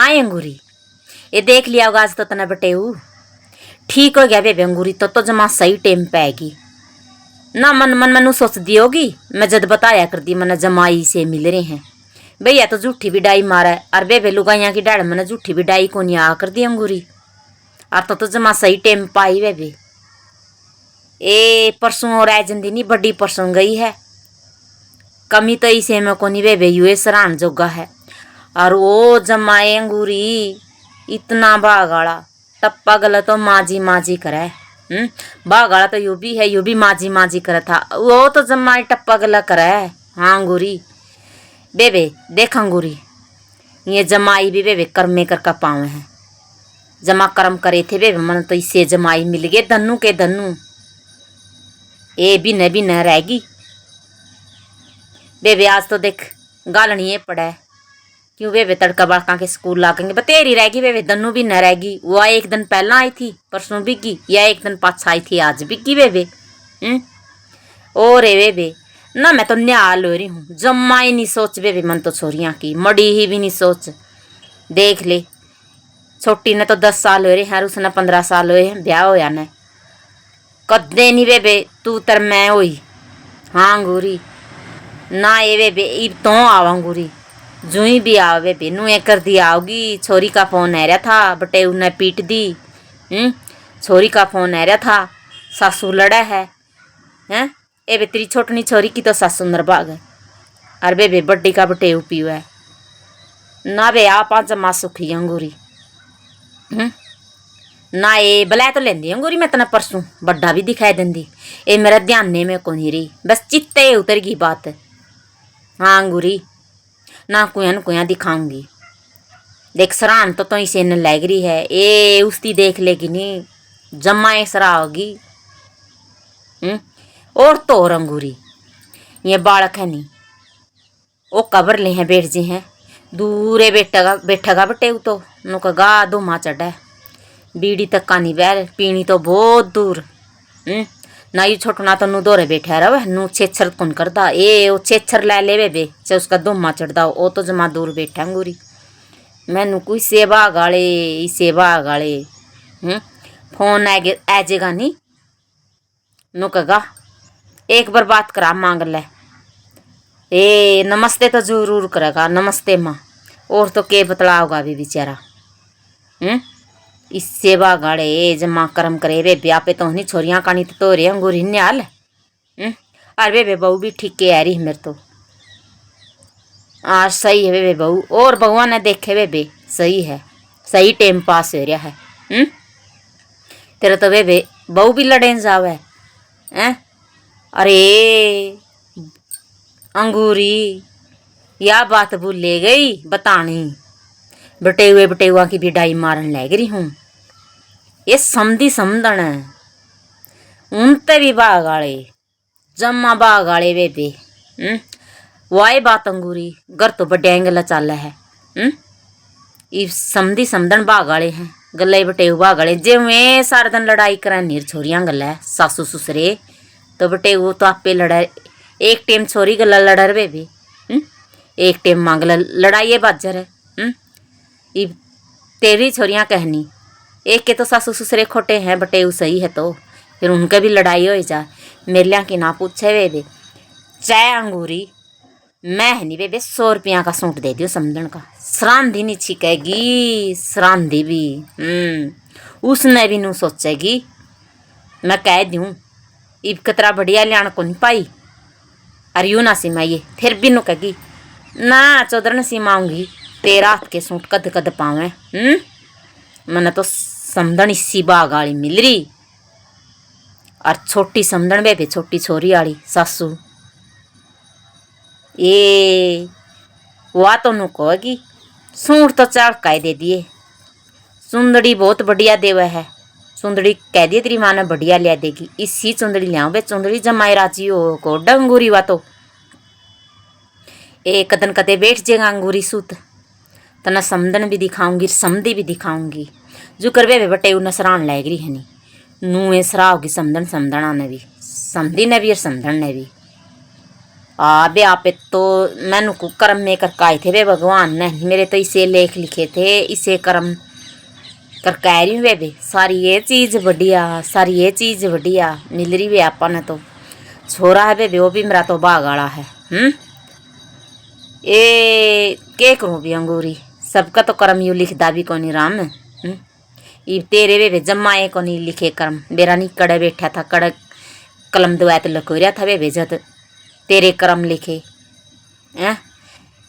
आए अंगूरी ये देख लिया होगा आज तो तना बटेऊ ठीक हो गया बेबे अंगूरी तो जमा सही टाइम पे आएगी ना। मन मन मनु सोच दी होगी मैं जद बताया कर दी मन जमाई से मिल रहे हैं भैया तो झूठी भी डाई मारा है और बेबे लुगाइया की डाड़ मैंने झूठी भी डाई को नहीं आ कर दी अंगूरी और तो जमा सही टाइम पाई बेबे। ए परसों और आए जंदी नहीं बड़ी परसों गई है कमी तो इसे में को नहीं बेबे यूए सरान जोगा है और वो जमाए अंगूरी इतना बागाड़ा टप्पा गला तो माजी माजी करे बागाड़ा तो यू भी माजी माजी करे था वो तो जमाए टप्पा गला करे। हाँ अंगूरी बेबे देख अंगूरी ये जमाई भी बेबे कर्मे कर का पावे हैं जमा कर्म करे थे बेबे मन तो इससे जमाई मिल गए धनु के धनु ए भी न रहेगी बेबे। आज तो देख गालनी पड़ा है क्यों बेबे तड़का बड़का के स्कूल लागेंगे बतेरी रहेगी बेबे धनु भी न रहेगी। वो एक दिन पहला आई थी परसों भी की या एक दिन पाछा आई थी आज भी की बेबे। ओ रे बेबे ना मैं तो न्याल हो रही हूँ जम्मा ही नहीं सोच बेबे मन तो छोरियाँ की मड़ी ही भी नहीं सोच। देख ले छोटी ने तो 10 साल हो रहे हैं उसने 15 साल हुए हैं ब्याह होया ने कदे नहीं बेबे तू तर मैं हुई। हाँ अंगूरी ना ये बेबे इब तो आवा अंगूरी जुई भी आओ बेबे नू एक कर दी आओगी। छोरी का फोन आ रहा था बटे उन्हें पीट दी। छोरी का फोन आ रहा था सासू लड़ा है हैं ए बे तेरी छोटनी छोरी की तो सासू नर भाग है अरे बेबे बड्डी का बटे उपी है ना बे आप जमा सुखी अंगूरी। ना ये बलै तो लेंदी अंगूरी मैं तना परसों बड्डा भी दिखाई देंदी ये मेरा ध्यान ने में को नहीं रही बस चित्ते उतर गई बात। हाँ अंगूरी ना कुया दिखाऊंगी देख सरान तो इसे न लग रही है ए उसकी देख लेगी नहीं जम्मा ए सरा होगी। और तो और अंगूरी ये बालक है नहीं वो कबर ले हैं बैठ जी हैं दूरे बैठेगा बटे तो नुक गा दो माँ चढ़ा है बीड़ी तक का नहीं बैर पीनी तो बहुत दूर। ना यू छोटना तो नू दोरे बैठा रहा नू छेछर कौन करता ए वो छेछर लै ले बेबे चे उसका दुमा चढ़दा वो तो जमा दूर बैठा अंगूरी मैनू कोई सेवा गाले फोन आजेगा नहीं नू कगा एक बार बात करा मांग ले ए नमस्ते तो जरूर करेगा नमस्ते माँ और तो के बतलाओगा भी बेचारा। इस सेवा गाड़े जमा कर्म करे रे ब्याह पे तो नहीं छोरियाँ कानी तो रे अंगूरी न्याल अरे बेबे बहू भी ठीक के आ रही मेरे तो आज सही है बेबे बहू और बहुआ ने देखे बेबे सही है सही टाइम पास हो रहा है। तेरा तो बेबे बहू भी लड़े जावे हैं अरे अंगूरी या बात भूल ले गई बतानी बटेहुआ की भी डाई मारन लग रही हूँ ये समझी समझन उनते भी बागाड़े जम्मा बागाड़े बेबे। वाई बात अंगूरी घर तो बड़े एंगल चाल है ये समझी समझन बागाड़े हैं गले बटेहु बागाड़े जे मैं सारा दिन लड़ाई करा नीर छोरियां गल है सासू ससुरे तो बटेहु तो आपे लड़ा एक टाइम छोरी गला लड़ बेबी एक टाइम मांग लड़ाई बाजर है। ये तेरी छोरियां कहनी एक के तो सासू ससुरे खोटे हैं बटेहु सही है तो फिर उनके भी लड़ाई हो जा मेरे लिया की ना पूछे बेबे चाय अंगूरी मैं है नहीं बेबे 100 रुपया का सूट दे दियो समझन का सरांधी नहीं छिकेगी सरांधी भी उसने भी नू सोचेगी मैं कह दूँ इब कतरा बढ़िया लियान को नहीं पाई अरे यूँ ना सिमाइए फिर भी नू कहेगी ना चौधरन सिमाऊंगी तेरा हाथ के सूट कद कद पावे मैंने तो समझन इसी बाग वाली मिल रही और छोटी समझन बेबे छोटी छोरी वाली सासू ये वह तो नू कहेगी सूट तो चढ़काए दे दिए सुंदड़ी बहुत बढ़िया देवा है सुंदड़ी कह दिए तेरी माँ ने बढ़िया लिया देगी इसी चुंदड़ी लियाओ बे चुंदड़ी जमाई राजी हो को डंगूरी वा तो एक कदन कदे बैठ जाएगा अंगूरी सूत तना समदन भी दिखाऊंगी समधी भी दिखाऊंगी जो कर बे बटे उन्हें सरान लाग रही है नहीं नूए सरा होगी समदन समदना ने भी समधी ने भी और समदन ने भी बे आप तो मैनू को कर्म में करके आए थे बे भगवान ने, मेरे तो इसे लेख लिखे थे, इसे कर्म कर कह रही हूँ बेबे। सारी ये चीज़ बढ़िया, सारी ये चीज़ बढ़िया मिल रही है आपा ने। तो छोरा है बेबे, वो भी मेरा तो भाग वाला है। ये के करूँ भी अंगूरी, सबका तो कर्म यू लिखदा भी कोनी राम। ये तेरे बेबे जम्माए को नहीं लिखे कर्म, मेरा नहीं कड़े बैठा था, कड़क कलम दवाया तो लको रहा था बेबे जद तेरे कर्म लिखे हैं।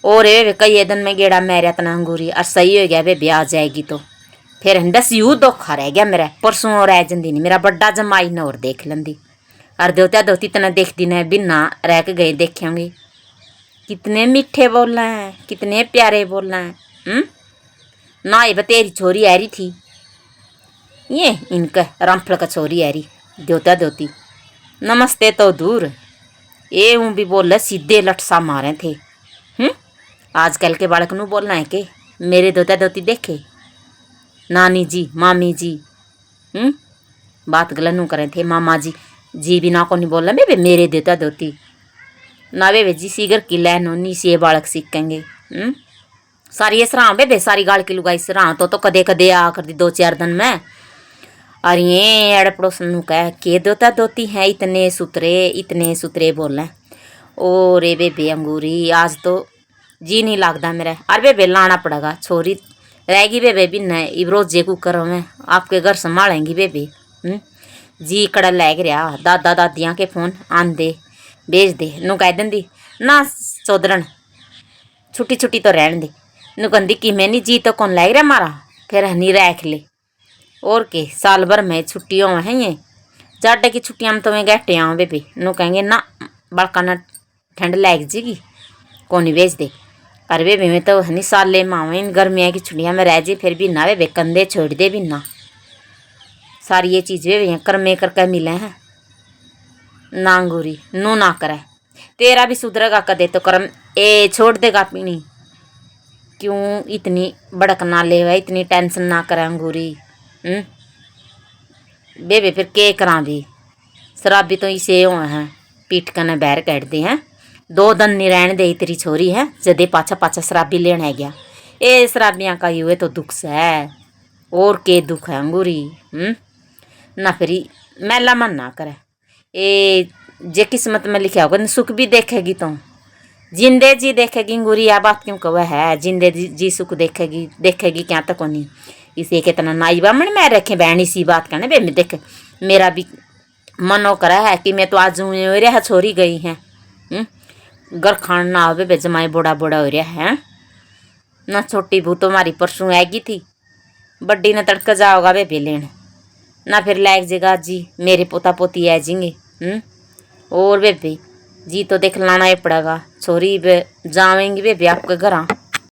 और बेबे कई दिन में गेड़ा मेरा तना अंगूरी, और सही हो गया बेबे आ जाएगी तो फिर दस यू धोखा रह गया मेरा। परसों और रह जंदी नहीं, मेरा बड्डा जमाई ने और देख लेंदी, और देवता दोती तना देखती न बिना रह के गए देखेंगे। कितने मीठे बोलना है, कितने प्यारे बोलना है। ना ये तेरी छोरी आ रही थी, ये इनका रामफल का छोरी आ रही देवता दोती। नमस्ते तो दूर, ये हूँ भी बोल सीधे लटसा मारे थे। आजकल के बालक नू बोलना है कि मेरे दोता दोती देखे नानी जी मामी जी। बात गलत नू करे थे, मामा जी भी ना को नहीं बोलना बेबे मेरे दोता दोती ना बेबे जी। सीगर की लैन होनी से बालक सीखेंगे। सारी ये सराह बेबे, सारी गाल की लुगाई सराह तो कदे कदे आ कर दी 2-4 दिन में। और ये अड़ पड़ोस नू कह के दोता दोती है इतने सुतरे बोलें। ओ रे बेबे अंगूरी, आज तो जी नहीं लगता मेरा। अरे बेबे लाना पड़ेगा, छोरी रहेगी बेबे भी नहीं रोजे को करो मैं आपके घर संभालेंगी बेबे। जी कड़ा लैग रहा, दादा दादियाँ के फोन आन दे भेज दे नू कह देंदी ना चौधरन छुट्टी छुट्टी तो रहन दे। नू कहती कि मैं नहीं जी तो कौन लैग रहा मारा, फिर हनी रख ले। और के साल भर में छुट्टियों हैं ये जाडे की छुट्टियां में तो मैं गहटे आऊँ बेबे। नू कहेंगे ना बड़का ना ठंड लग जाएगी कौन भेज दे। और बेबे में तो हनी साले मावे गर्मियाँ की छुट्टियां में रह जी, फिर भी ना बेबे कंधे छोड़ दे भी ना। सारी ये चीज़ बेबे कर्मे करके मिले हैं ना अंगूरी नू ना करे। तेरा भी सुधरेगा कदे तो कर्म ए छोड़ देगा पीनी। क्यों इतनी भड़क ना ले, इतनी टेंशन ना करे अंगूरी। बेबे फिर के करा भी, शराबी तो इसे हो हैं पीट कने बहर कटते हैं। 2 दिन नहीं रहने दे तेरी छोरी है, जदे पाछा पाछा शराबी लेने आ गया। ए शराबियाँ का हुए तो दुख से है, और के दुख है अंगूरी। ना फिर मैला मन ना करे। ए जे किस्मत में लिखा होगा सुख भी देखेगी तो जिंदे जी देखेगी अंगूरी। आ बात क्यों कह है, जिंदे जी सुख देखेगी क्या तक नहीं। इसे कितना नाई बामण मैं रखे बहन इसी बात कहने बे मैं देख मेरा भी मनो करा है कि मैं तो आज रहा छोरी गई हैं। घर खान ना आवे बे जमाई बड़ा बड़ा हो रहा है ना। छोटी बू तो हमारी परसों आएगी थी, बड्डी ने तड़का जाओगा बेबे लेने ना, फिर लायक जगह जी मेरे पोता पोती आ जाएंगे। और बेबे जी तो देख लाना ही पड़ेगा, छोरी बे जावेंगी बेबे आपके घर।